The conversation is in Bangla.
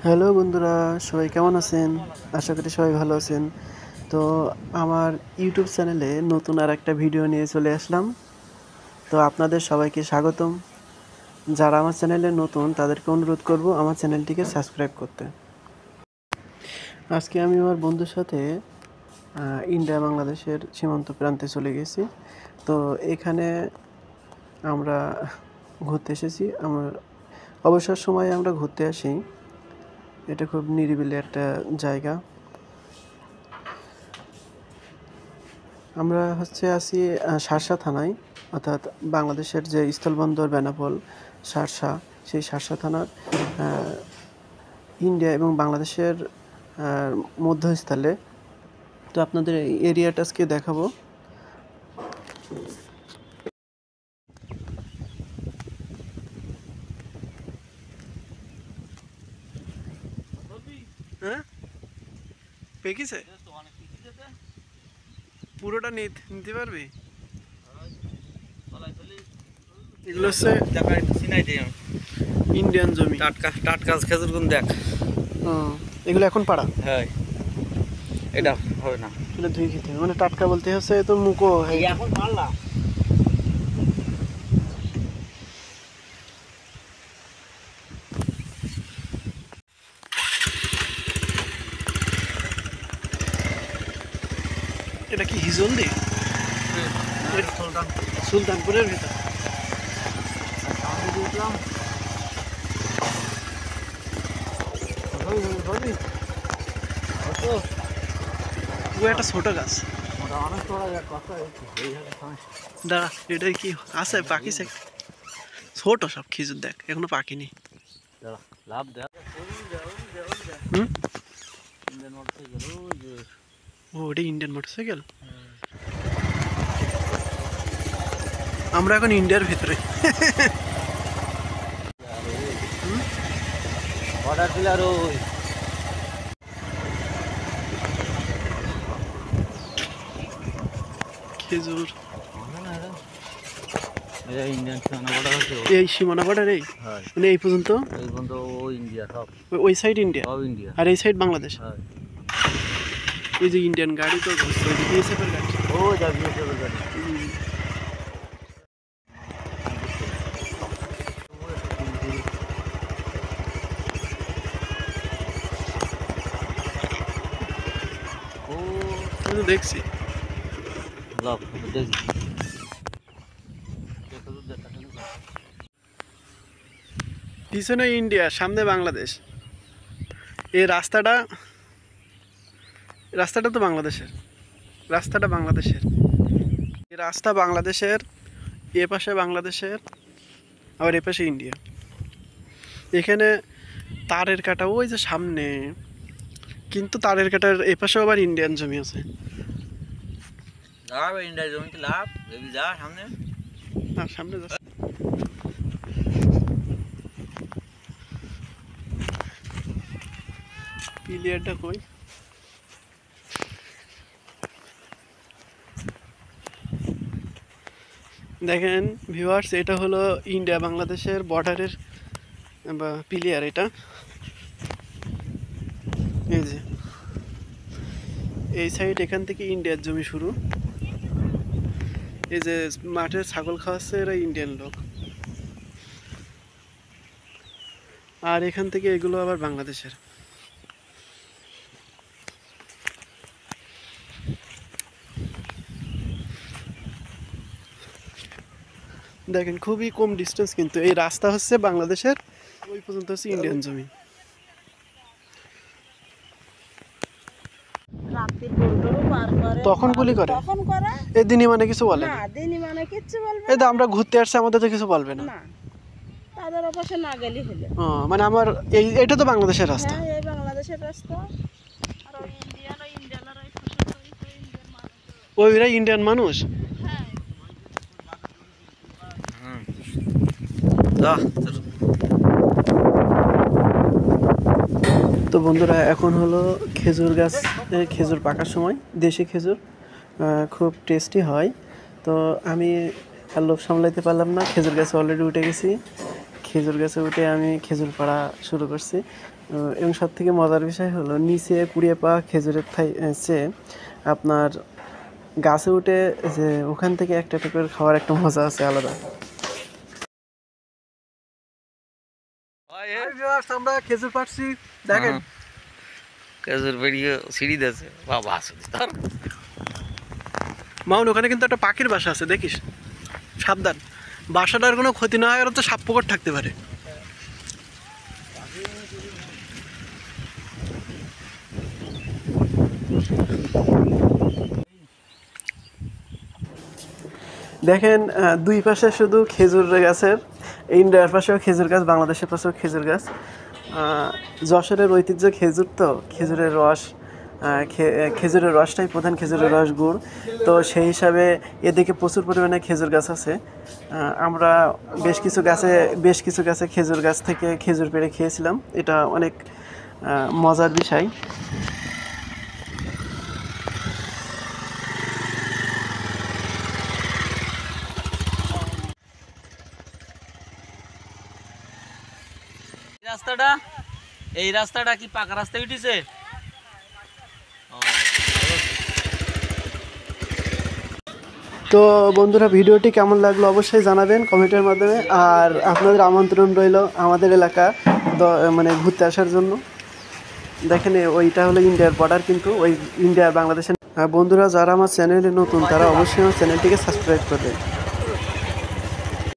হ্যালো বন্ধুরা, সবাই কেমন আছেন? আশা করি সবাই ভালো আছেন। তো আমার ইউটিউব চ্যানেলে নতুন আরেকটা ভিডিও নিয়ে চলে আসলাম। তো আপনাদের সবাইকে স্বাগতম। যারা আমার চ্যানেলে নতুন তাদেরকে অনুরোধ করব আমার চ্যানেলটিকে সাবস্ক্রাইব করতে। আজকে আমি আমার বন্ধুর সাথে ইন্ডিয়া বাংলাদেশের সীমান্ত প্রান্তে চলে গেছি। তো এখানে আমরা ঘুরতে এসেছি। অবসর সময়ে আমরা ঘুরতে আসি। এটা খুব নিরিবিলি একটা জায়গা। আমরা আছি শার্শা থানায়, অর্থাৎ বাংলাদেশের যে স্থলবন্দর বেনাপোল শার্শা, সেই শার্শা থানার ইন্ডিয়া এবং বাংলাদেশের মধ্যস্থলে। তো আপনাদের এই এরিয়াটা আজকে দেখাবো। হ্যাঁ, পেকিছে পুরোটা নিতে পারবি? এগুলো হচ্ছে ইন্ডিয়ান জমি, টাটকা টাটকা খেজুর গুন দেখ। এগুলো এখন পাড়া। হ্যাঁ, এটা হবে না, এটা ধুয়ে খেতে হবে। মানে টাটকা বলতে হচ্ছে তো মুখো এখন পারলা। এটা কি হিজলদি? সুলতানপুরের ভিতর। একটা ছোট গাছ। দাঁড়া, এটাই কি আছে? পাকিছে ছোট সব খেজুর, দেখ এখনো পাকিনি। লাভ দেখ। ও, ওটা ইন্ডিয়ান মোটরসাইকেল। আমরা এখন ইন্ডিয়ার ভিতরে। অর্ডার দিলে আর ওই খেজুর ইন্ডিয়ান সীমানা বর্ডার আছে। এই সীমানা বর্ডার, এই মানে এই পর্যন্ত ও ইন্ডিয়া সব, ওই সাইড ইন্ডিয়া, সব ইন্ডিয়া, আর এই সাইড বাংলাদেশ। এই যে ইন্ডিয়ান গাড়ি তো বিএসএফ এর গাড়ি। ও যা বিএসএফ এর গাড়ি। ও দেখছি। লাভ দেখি। পিছনে ইন্ডিয়া, সামনে বাংলাদেশ। এই রাস্তাটা তো বাংলাদেশের। এই রাস্তা বাংলাদেশের, এ পাশে বাংলাদেশের, আবার এ পাশে ইন্ডিয়া। এখানে তারের কাটা ওই যে সামনে, কিন্তু তারের কাটার এ পাশে আবার ইন্ডিয়ান জমি আছে। ইন্ডিয়ার জমিতে লাভ যা সামনে, আর সামনে যাচ্ছে। প্লেয়ারটা কই? দেখেন ভিউয়ার্স, এটা হলো ইন্ডিয়া বাংলাদেশের বর্ডারের বা প্লেয়ার। এটা এই যে এই সাইড, এখান থেকে ইন্ডিয়ার জমি শুরু। এই যে মাঠে ছাগল খাওয়াচ্ছে, এরা ইন্ডিয়ান লোক। আর এখান থেকে এগুলো আবার বাংলাদেশের। দেখেন খুবই কম ডিস্টেন্স, কিন্তু এই রাস্তা হচ্ছে বাংলাদেশের, ওই পর্যন্ত হচ্ছে ইন্ডিয়ান জমি। তখন গুলি করে, এই দিনই মানে কিছু বলে না। এই তো আমরা ঘুরতে আসছি, আমাদের তো কিছু বলবে না। তাদের অপাশে না গেলে হলো। মানে আমার এটা তো বাংলাদেশের রাস্তা। হ্যাঁ, এই বাংলাদেশের রাস্তা। আর ওই ইন্ডিয়ানরা ওইরা ইন্ডিয়ান মানুষ। তো বন্ধুরা, এখন হলো খেজুর গাছ, খেজুর পাকার সময়। দেশি খেজুর খুব টেস্টি হয়। তো আমি আর লোভ সামলাইতে পারলাম না, খেজুর গাছে অলরেডি উঠে গেছি। খেজুর গাছে উঠে আমি খেজুর পাড়া শুরু করছি। এবং সব থেকে মজার বিষয় হলো নিচে কুড়িয়ে পাওয়া খেজুরের চেয়ে আপনার গাছে উঠে যে ওখান থেকে একটা একটা করে খাওয়ার একটা মজা আছে আলাদা। আমরা খেজুর পাচ্ছি, দেখেন খেজুর বেরিয়ে সিঁড়ি দিয়েছে বাবা মাউন, ওখানে কিন্তু একটা পাখির বাসা আছে, দেখিস, সাবধান, বাসাটার কোনো ক্ষতি না হয়, আর তো সাপ পোকর থাকতে পারে। দেখেন দুই পাশে শুধু খেজুর গাছের, ইন্ডিয়ার পাশেও খেজুর গাছ, বাংলাদেশের পাশেও খেজুর গাছ। যশোরের ঐতিহ্য খেজুর, তো খেজুরের রস, খেজুরের রসটাই প্রধান, খেজুরের রস গুড়। তো সেই হিসাবে এদিকে প্রচুর পরিমাণে খেজুর গাছ আছে। আমরা বেশ কিছু গাছে খেজুর গাছ থেকে খেজুর পেড়ে খেয়েছিলাম, এটা অনেক মজার বিষয়। এই রাস্তাটা কি পাকা রাস্তায় উঠেছে? তো বন্ধুরা, ভিডিওটি কেমন লাগলো অবশ্যই জানাবেন কমেন্টের মাধ্যমে। আর আপনাদের আমন্ত্রণ রইল আমাদের এলাকা মানে ঘুরতে আসার জন্য। দেখেন ওইটা হলো ইন্ডিয়ার বর্ডার, কিন্তু ওই ইন্ডিয়া বাংলাদেশের। বন্ধুরা যারা আমার চ্যানেলে নতুন তারা অবশ্যই আমার চ্যানেলটিকে সাবস্ক্রাইব করবেন।